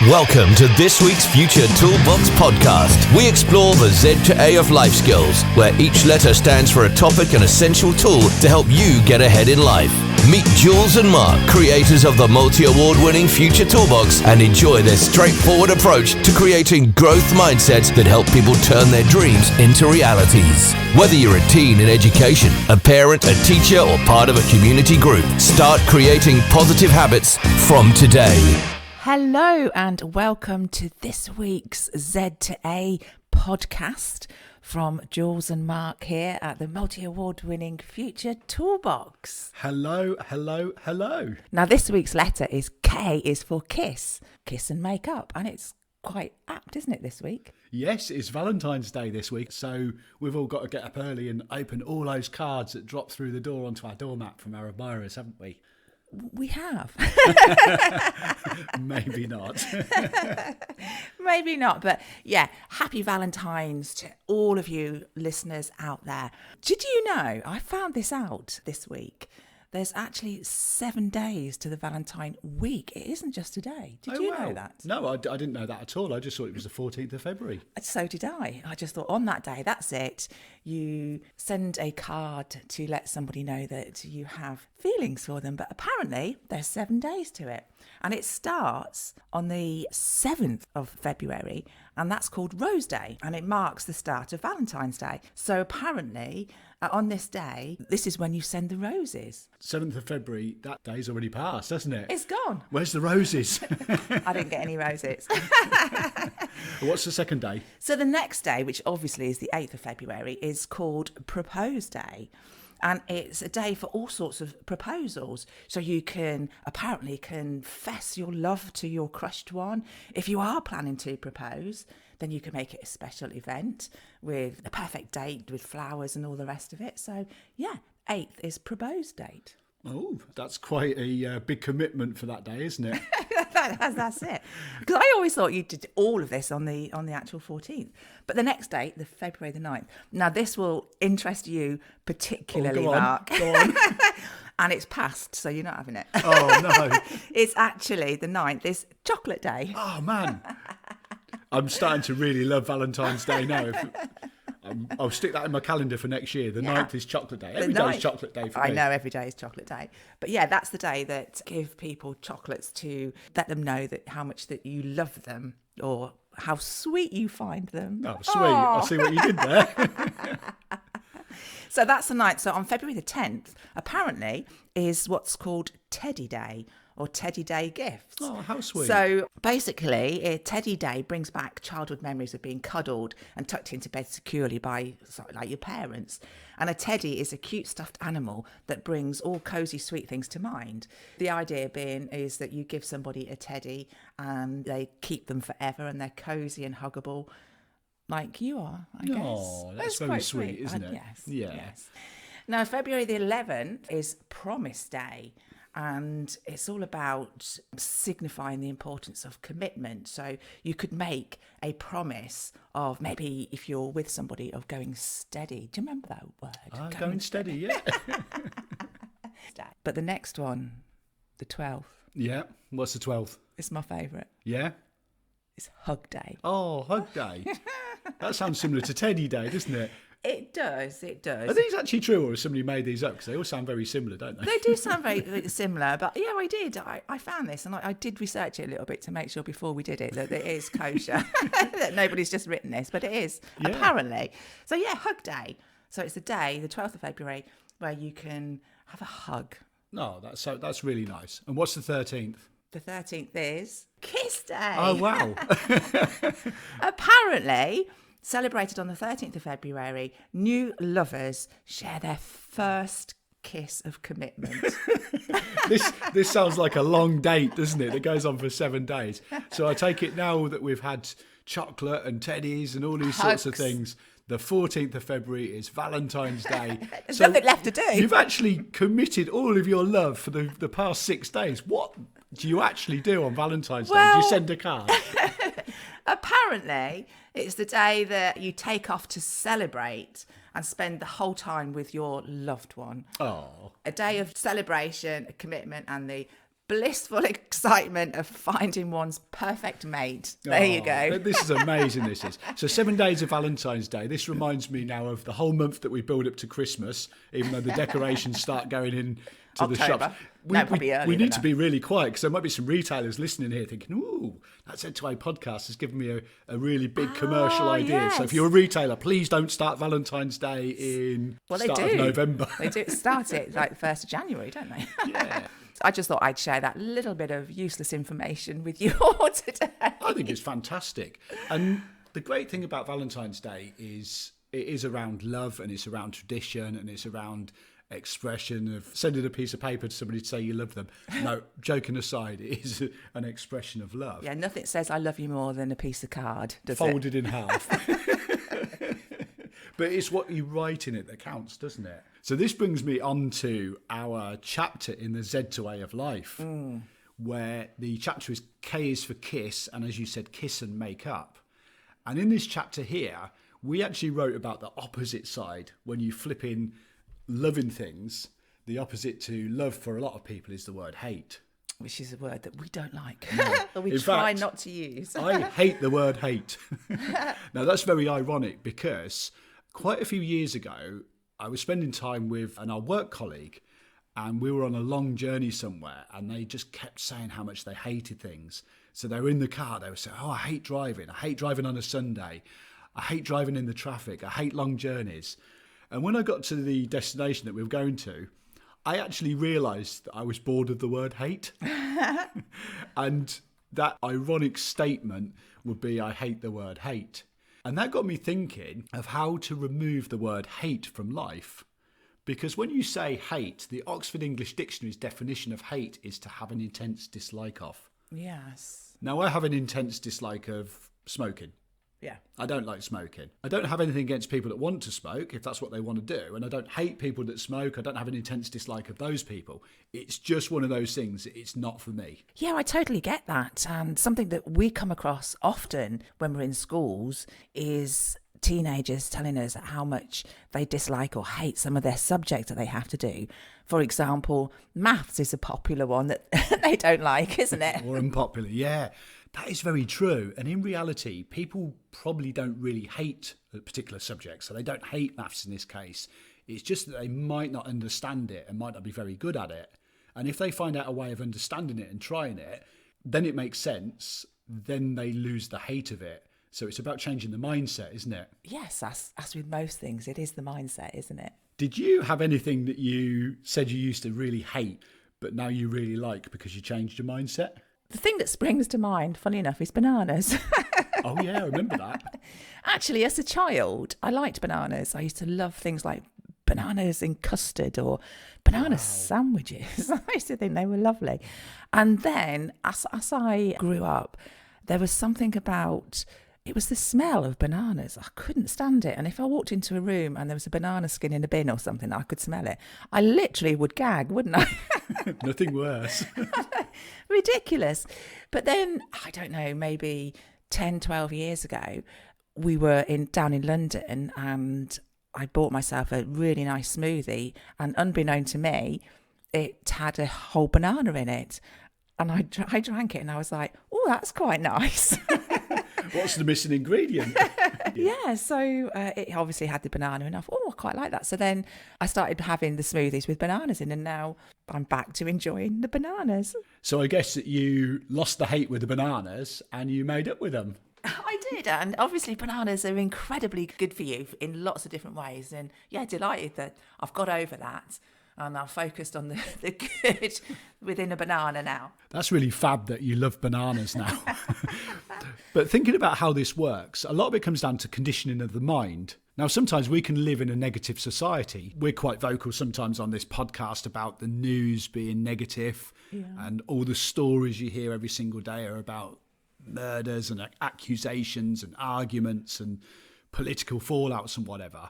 Welcome to this week's Future Toolbox podcast. We explore the Z to A of life skills, where each letter stands for a topic and essential tool to help you get ahead in life. Meet Jules and Mark, creators of the multi-award-winning Future Toolbox, and enjoy their straightforward approach to creating growth mindsets that help people turn their dreams into realities. Whether you're a teen in education, a parent, a teacher, or part of a community group, start creating positive habits from today. Hello and welcome to this week's Z to A podcast from Jules and Mark here at the multi-award winning Future Toolbox. Hello. Now this week's letter is K is for kiss and make up, and it's quite apt, isn't it, this week? Yes, it's Valentine's Day this week, so we've all got to get up early and open all those cards that drop through the door onto our doormat from our admirers, haven't we? We have. Maybe not. Maybe not, but yeah, happy Valentine's to all of you listeners out there. Did you know, I found this out this week, there's actually 7 days to the Valentine week. It isn't just a day. Did you know that? No, I didn't know that at all. I just thought it was the 14th of February. So did I. I just thought on that day, that's it. You send a card to let somebody know that you have feelings for them. But apparently there's 7 days to it. And it starts on the 7th of February, and that's called Rose Day, and it marks the start of Valentine's Day. So apparently on this day, this is when you send the roses. 7th of February, that day's already passed, hasn't it? It's gone. Where's the roses? I didn't get any roses. What's the second day? So the next day, which obviously is the 8th of February, is called Propose Day. And it's a day for all sorts of proposals. So you can apparently confess your love to your crushed one. If you are planning to propose, then you can make it a special event with a perfect date with flowers and all the rest of it. So yeah, 8th is Propose Date. Oh, that's quite a big commitment for that day, isn't it? That's it. Because I always thought you did all of this on the actual 14th. But the next date, the February the 9th. Now, this will interest you particularly, Mark. Go on. And it's past, so you're not having it. Oh, no. It's actually the 9th is Chocolate Day. Oh, man. I'm starting to really love Valentine's Day now. I'll stick that in my calendar for next year. The 9th is Chocolate Day. Every day is Chocolate Day for me. I know, every day is Chocolate Day. But yeah, that's the day that give people chocolates to let them know that how much that you love them or how sweet you find them. Oh, sweet. I see what you did there. So that's the 9th. So on February the 10th, apparently, is what's called Teddy Day or Teddy Day gifts. Oh, how sweet. So basically, Teddy Day brings back childhood memories of being cuddled and tucked into bed securely by like your parents. And a teddy is a cute stuffed animal that brings all cosy, sweet things to mind. The idea being is that you give somebody a teddy and they keep them forever and they're cosy and huggable like you are, I guess. Oh, that's very sweet, isn't it? Yes. Yeah. Yes. Now, February the 11th is Promise Day. And it's all about signifying the importance of commitment. So you could make a promise of maybe if you're with somebody of going steady. Do you remember that word? Going steady, yeah. But the next one, the 12th. Yeah. What's the 12th? It's my favourite. Yeah. It's Hug Day. Oh, Hug Day. That sounds similar to Teddy Day, doesn't it? It does. Are these actually true, or has somebody made these up? Because they all sound very similar, don't they? They do sound very similar, but yeah, I did. I found this, and I did research it a little bit to make sure before we did it that it is kosher, that nobody's just written this, but it is, apparently. So yeah, Hug Day. So it's the day, the 12th of February, where you can have a hug. No, that's really nice. And what's the 13th? The 13th is Kiss Day. Oh, wow. Apparently, celebrated on the 13th of February, new lovers share their first kiss of commitment. This sounds like a long date, doesn't it? That goes on for 7 days. So I take it now that we've had chocolate and teddies and all these sorts of things. The 14th of February is Valentine's Day. There's nothing left to do. You've actually committed all of your love for the past 6 days. What do you actually do on Valentine's Day? Do you send a card? Apparently, it's the day that you take off to celebrate and spend the whole time with your loved one. Oh. A day of celebration, commitment, and the blissful excitement of finding one's perfect mate. There you go. This is amazing, this is. So 7 days of Valentine's Day. This reminds me now of the whole month that we build up to Christmas, even though the decorations start going in to the October. shops. We need to be really quiet because there might be some retailers listening here thinking, ooh, that Z2A podcast has given me a really big commercial idea. Yes. So if you're a retailer, please don't start Valentine's Day in start of November. They do start it like the 1st of January, don't they? Yeah. I just thought I'd share that little bit of useless information with you all today. I think it's fantastic. And the great thing about Valentine's Day is it is around love, and it's around tradition, and it's around expression of sending a piece of paper to somebody to say you love them. No, joking aside, it is an expression of love. Yeah, nothing says I love you more than a piece of card, does Folded in half. But it's what you write in it that counts, doesn't it? So this brings me on to our chapter in the Z2A of life, where the chapter is K is for kiss, and as you said, kiss and make up. And in this chapter here, we actually wrote about the opposite side. When you flip in loving things, the opposite to love for a lot of people is the word hate. Which is a word that we don't like. No. Or we In try fact, not to use. I hate the word hate. Now, that's very ironic because quite a few years ago, I was spending time with our work colleague, and we were on a long journey somewhere, and they just kept saying how much they hated things. So they were in the car, they were saying, oh, I hate driving on a Sunday, I hate driving in the traffic, I hate long journeys. And when I got to the destination that we were going to, I actually realised that I was bored of the word hate. And that ironic statement would be, I hate the word hate. And that got me thinking of how to remove the word hate from life. Because when you say hate, the Oxford English Dictionary's definition of hate is to have an intense dislike of. Yes. Now, I have an intense dislike of smoking. Yeah. I don't like smoking. I don't have anything against people that want to smoke, if that's what they want to do. And I don't hate people that smoke. I don't have an intense dislike of those people. It's just one of those things. It's not for me. Yeah, I totally get that. And something that we come across often when we're in schools is teenagers telling us how much they dislike or hate some of their subjects that they have to do. For example, maths is a popular one that they don't like, isn't it? Or unpopular, yeah. That is very true. And in reality, people probably don't really hate a particular subject. So they don't hate maths in this case. It's just that they might not understand it and might not be very good at it. And if they find out a way of understanding it and trying it, then it makes sense. Then they lose the hate of it. So it's about changing the mindset, isn't it? Yes, as with most things, it is the mindset, isn't it? Did you have anything that you said you used to really hate, but now you really like because you changed your mindset? The thing that springs to mind, funny enough, is bananas. Oh, yeah, I remember that. Actually, as a child, I liked bananas. I used to love things like bananas in custard or banana sandwiches. I used to think they were lovely. And then as I grew up, there was something about... It was the smell of bananas. I couldn't stand it. And if I walked into a room and there was a banana skin in a bin or something, I could smell it. I literally would gag, wouldn't I? Nothing worse. Ridiculous. But then, I don't know, maybe 10, 12 years ago, we were down in London and I bought myself a really nice smoothie. And unbeknown to me, it had a whole banana in it. And I drank it and I was like, oh, that's quite nice. What's the missing ingredient? Yeah, so it obviously had the banana enough. Oh, I quite like that. So then I started having the smoothies with bananas in, and now I'm back to enjoying the bananas. So I guess that you lost the hate with the bananas and you made up with them. I did, and obviously bananas are incredibly good for you in lots of different ways. And yeah, delighted that I've got over that. And I'm focused on the good within a banana now. That's really fab that you love bananas now. But thinking about how this works, a lot of it comes down to conditioning of the mind. Now, sometimes we can live in a negative society. We're quite vocal sometimes on this podcast about the news being negative, and all the stories you hear every single day are about murders and accusations and arguments and political fallouts and whatever.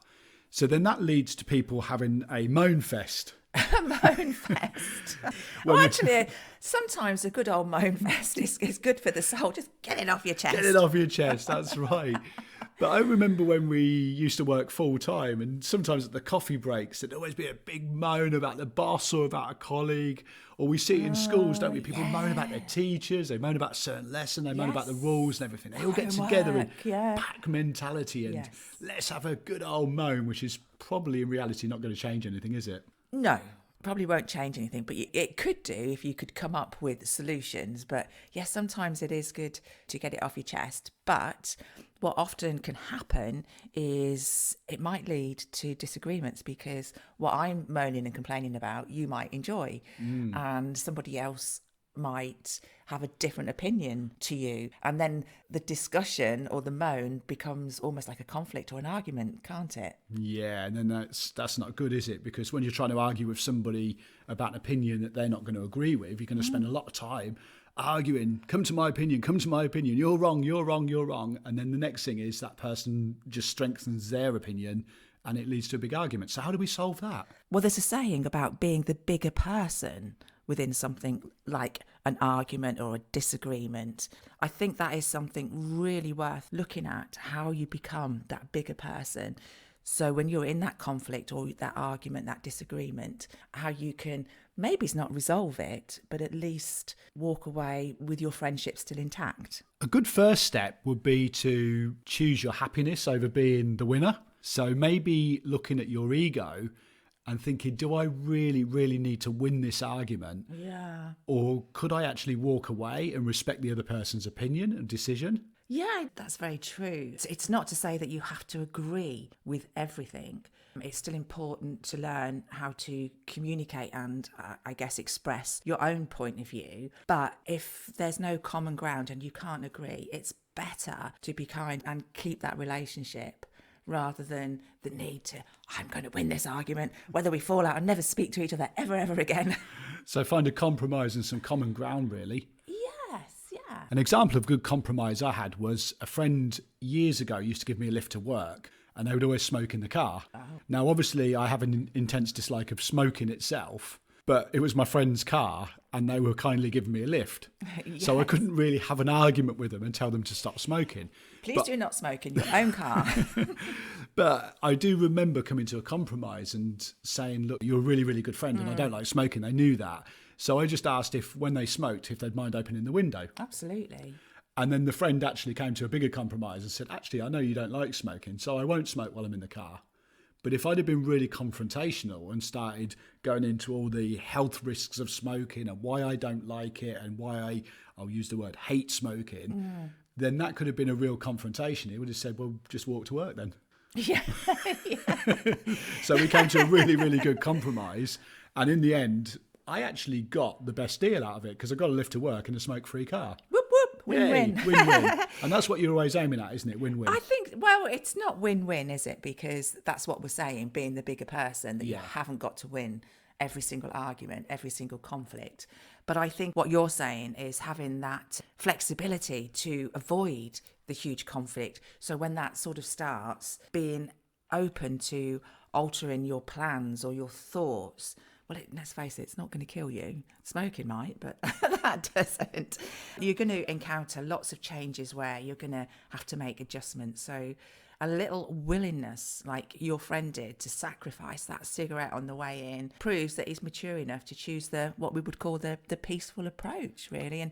So then that leads to people having a moan fest. A moan fest. Well, actually, sometimes a good old moan fest is good for the soul. Just get it off your chest. Get it off your chest, that's right. But I remember when we used to work full time, and sometimes at the coffee breaks, there'd always be a big moan about the boss or about a colleague. Or we see it in schools, don't we? People moan about their teachers, they moan about a certain lesson, they moan about the rules and everything. They all get together in pack mentality and let's have a good old moan, which is probably in reality not going to change anything, is it? No, probably won't change anything, but it could do if you could come up with solutions. But yes, sometimes it is good to get it off your chest. But what often can happen is it might lead to disagreements, because what I'm moaning and complaining about, you might enjoy, and somebody else might have a different opinion to you, and then the discussion or the moan becomes almost like a conflict or an argument, can't it? Yeah, and then that's not good, is it? Because when you're trying to argue with somebody about an opinion that they're not going to agree with, you're going to spend a lot of time arguing, come to my opinion, you're wrong, and then the next thing is that person just strengthens their opinion and it leads to a big argument. So how do we solve that? Well, there's a saying about being the bigger person within something like an argument or a disagreement. I think that is something really worth looking at, how you become that bigger person. So when you're in that conflict or that argument, that disagreement, how you can maybe it's not resolve it, but at least walk away with your friendship still intact. A good first step would be to choose your happiness over being the winner. So maybe looking at your ego and thinking, do I really, really need to win this argument? Yeah. Or could I actually walk away and respect the other person's opinion and decision? Yeah, that's very true. It's not to say that you have to agree with everything. It's still important to learn how to communicate and, I guess, express your own point of view. But if there's no common ground and you can't agree, it's better to be kind and keep that relationship, rather than the need to, I'm going to win this argument, whether we fall out and never speak to each other ever again. So find a compromise and some common ground, really. Yes, yeah. An example of good compromise I had was a friend years ago used to give me a lift to work, and they would always smoke in the car. Oh. Now, obviously, I have an intense dislike of smoking itself, but it was my friend's car and they were kindly giving me a lift. Yes. So I couldn't really have an argument with them and tell them to stop smoking. Please do not smoke in your own car. But I do remember coming to a compromise and saying, look, you're a really, really good friend and I don't like smoking. They knew that. So I just asked if when they smoked, if they'd mind opening the window. Absolutely. And then the friend actually came to a bigger compromise and said, actually, I know you don't like smoking, so I won't smoke while I'm in the car. But if I'd have been really confrontational and started going into all the health risks of smoking and why I don't like it and why I'll use the word hate smoking, then that could have been a real confrontation. He would have said, well, just walk to work then. Yeah. So we came to a really, really good compromise. And in the end, I actually got the best deal out of it because I got a lift to work and a smoke-free car. Whoop, whoop. Win-win. Yay, win-win. And that's what you're always aiming at, isn't it? Win-win. I think, well, it's not win-win, is it? Because that's what we're saying, being the bigger person, that you haven't got to win every single argument, every single conflict. But I think what you're saying is having that flexibility to avoid the huge conflict. So when that sort of starts, being open to altering your plans or your thoughts. Well, let's face it, it's not going to kill you. Smoking might, but that doesn't. You're going to encounter lots of changes where you're going to have to make adjustments. So a little willingness, like your friend did, to sacrifice that cigarette on the way in proves that he's mature enough to choose what we would call the peaceful approach, really, and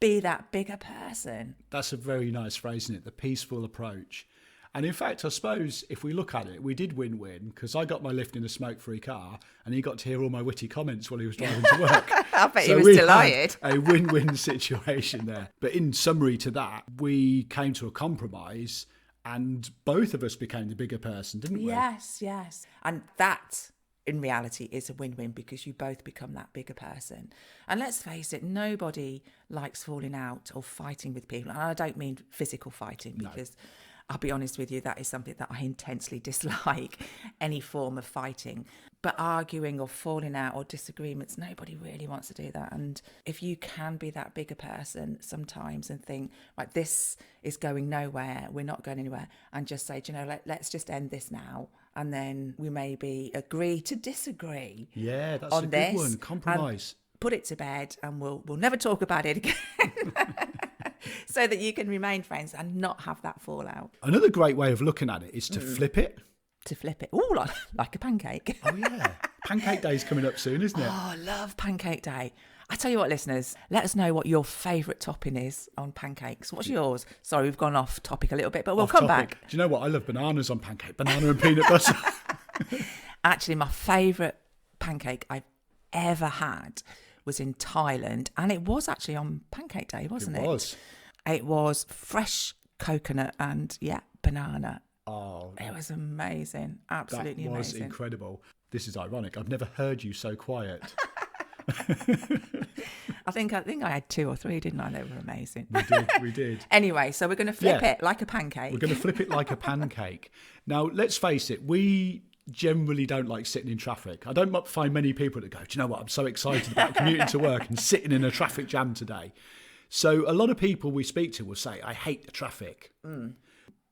be that bigger person. That's a very nice phrase, isn't it? The peaceful approach. And in fact, I suppose if we look at it, we did win-win because I got my lift in a smoke-free car and he got to hear all my witty comments while he was driving to work. I bet he was delighted. A win-win situation there. But in summary to that, we came to a compromise and both of us became the bigger person, didn't we? Yes. And that, in reality, is a win-win because you both become that bigger person. And let's face it, nobody likes falling out or fighting with people. And I don't mean physical fighting because... No. I'll be honest with you, that is something that I intensely dislike, any form of fighting. But arguing or falling out or disagreements, nobody really wants to do that. And if you can be that bigger person sometimes and think, like, this is going nowhere, we're not going anywhere, and just say, let's just end this now. And then we maybe agree to disagree. Yeah, that's a good one. Compromise. Put it to bed and we'll never talk about it again. so that you can remain friends and not have that fallout. Another great way of looking at it is to flip it. To flip it. Oh, like a pancake. Oh, yeah. Pancake Day's coming up soon, isn't it? Oh, I love Pancake Day. I tell you what, listeners, let us know what your favourite topping is on pancakes. What's yours? Sorry, we've gone off topic a little bit, but we'll come back. Do you know what? I love bananas on pancake. Banana and peanut butter. Actually, my favourite pancake I've ever had was in Thailand, and it was actually on Pancake Day, wasn't it? It was. It was fresh coconut and, banana. Oh, it was amazing. Absolutely that was amazing. incredible. This is ironic. I've never heard you so quiet. I think I had 2 or 3, didn't I? They were amazing. We did. Anyway, so we're going to flip it like a pancake. We're going to flip it like a pancake. Now, let's face it, we generally don't like sitting in traffic. I don't find many people that go, do you know what, I'm so excited about commuting to work and sitting in a traffic jam today. So a lot of people we speak to will say, I hate the traffic.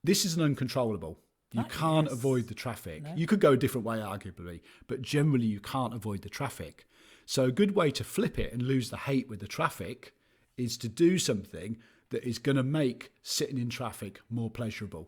This is an uncontrollable. You can't avoid the traffic. No. You could go a different way, arguably, but generally you can't avoid the traffic. So a good way to flip it and lose the hate with the traffic is to do something that is going to make sitting in traffic more pleasurable.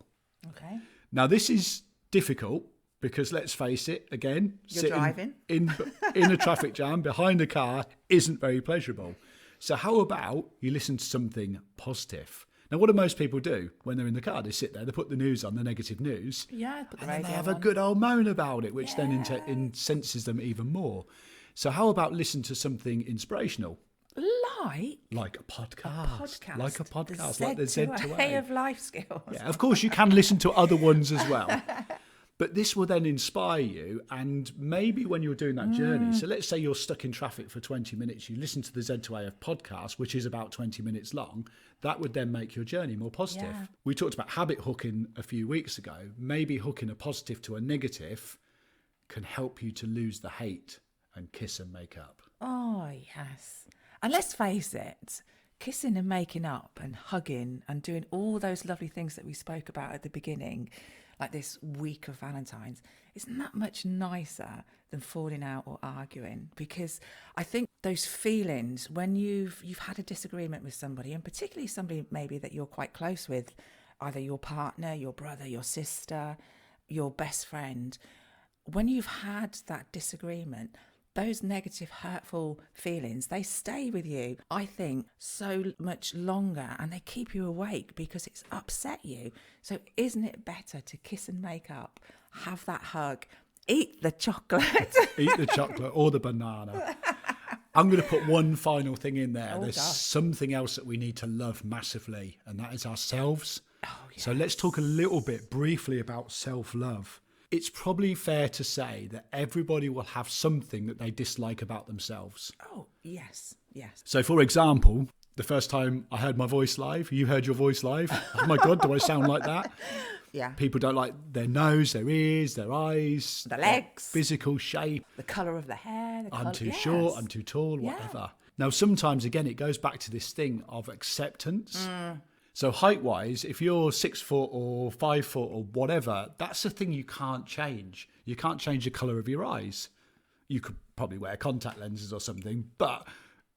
Okay. Now, this is difficult because, let's face it, again, you're driving in a traffic jam behind a car isn't very pleasurable. So how about you listen to something positive? Now, what do most people do when they're in the car? They sit there, they put the news on, the negative news, and then they have a good old moan about it, which then incenses them even more. So how about listen to something inspirational? Like a podcast. Like a podcast, like the ztoaoflife of life skills. Yeah, of course, you can listen to other ones as well. But this will then inspire you, and maybe when you're doing that journey, so let's say you're stuck in traffic for 20 minutes, you listen to the Z2AF podcast, which is about 20 minutes long, that would then make your journey more positive. Yeah. We talked about habit hooking a few weeks ago. Maybe hooking a positive to a negative can help you to lose the hate and kiss and make up. Oh, yes. And let's face it, kissing and making up and hugging and doing all those lovely things that we spoke about at the beginning, like this week of Valentine's, isn't that much nicer than falling out or arguing? Because I think those feelings when you've had a disagreement with somebody, and particularly somebody maybe that you're quite close with, either your partner, your brother, your sister, your best friend, when you've had that disagreement, those negative, hurtful feelings, they stay with you, I think, so much longer, and they keep you awake because it's upset you. So isn't it better to kiss and make up, have that hug, eat the chocolate? Eat the chocolate or the banana. I'm going to put one final thing in there. There's something else that we need to love massively, and that is ourselves. Oh, yes. So let's talk a little bit briefly about self-love. It's probably fair to say that everybody will have something that they dislike about themselves. Oh, yes, yes. So, for example, the first time I heard my voice live, you heard your voice live. Oh my God, do I sound like that? Yeah. People don't like their nose, their ears, their eyes, the legs, physical shape, the colour of the hair. I'm too short, I'm too tall, whatever. Now, sometimes, again, it goes back to this thing of acceptance. So height-wise, if you're 6 foot or 5 foot or whatever, that's a thing you can't change. You can't change the colour of your eyes. You could probably wear contact lenses or something. But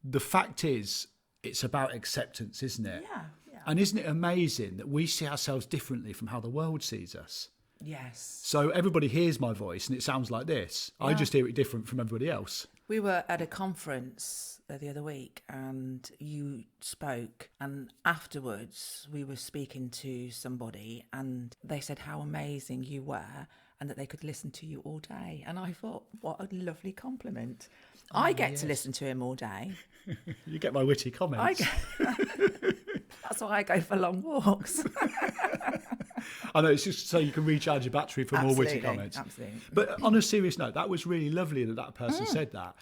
the fact is, it's about acceptance, isn't it? Yeah. And isn't it amazing that we see ourselves differently from how the world sees us? Yes. So everybody hears my voice and it sounds like this. Yeah. I just hear it different from everybody else. We were at a conference the other week and you spoke, and afterwards we were speaking to somebody and they said how amazing you were and that they could listen to you all day. And I thought, what a lovely compliment. I get to listen to him all day. You get my witty comments. That's why I go for long walks. I know, it's just so you can recharge your battery for more witty comments. Absolutely. But on a serious note, that was really lovely that person said that.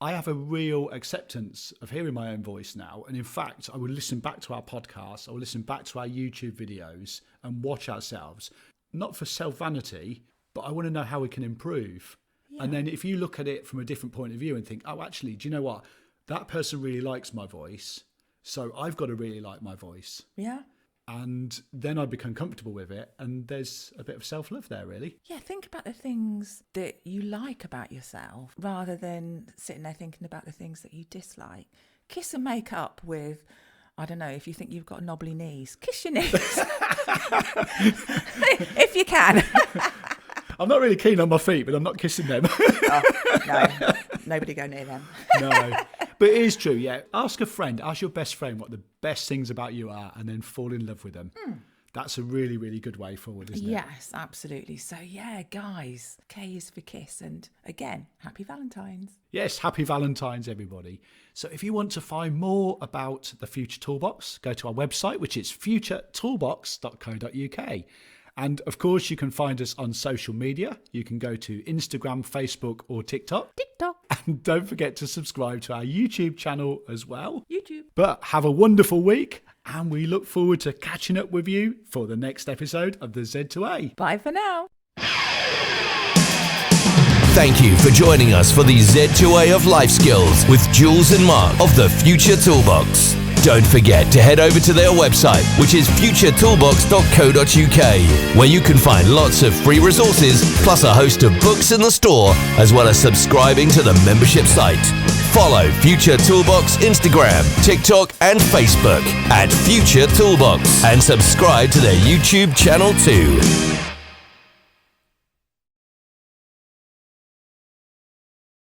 I have a real acceptance of hearing my own voice now. And in fact, I will listen back to our podcast, I will listen back to our YouTube videos and watch ourselves, not for self-vanity, but I want to know how we can improve. Yeah. And then if you look at it from a different point of view and think, oh, actually, do you know what? That person really likes my voice, so I've got to really like my voice. Yeah. And then I become comfortable with it, and there's a bit of self-love there, really. Yeah, think about the things that you like about yourself rather than sitting there thinking about the things that you dislike. Kiss and make up with, I don't know, if you think you've got knobbly knees, kiss your knees. If you can. I'm not really keen on my feet, but I'm not kissing them. No, nobody go near them. No, but it is true, yeah. Ask a friend, ask your best friend what the best things about you are, and then fall in love with them. That's a really, really good way forward, isn't it? Yes, absolutely. So yeah, guys, K is for kiss, and again, happy Valentine's. Yes, happy Valentine's, everybody. So if you want to find more about the Future Toolbox, go to our website, which is futuretoolbox.co.uk. And of course, you can find us on social media. You can go to Instagram, Facebook, or TikTok. And don't forget to subscribe to our YouTube channel as well. YouTube. But have a wonderful week, and we look forward to catching up with you for the next episode of the Z2A. Bye for now. Thank you for joining us for the Z2A of Life Skills with Jules and Mark of the Future Toolbox. Don't forget to head over to their website, which is futuretoolbox.co.uk, where you can find lots of free resources, plus a host of books in the store, as well as subscribing to the membership site. Follow Future Toolbox Instagram, TikTok, and Facebook at Future Toolbox, and subscribe to their YouTube channel too.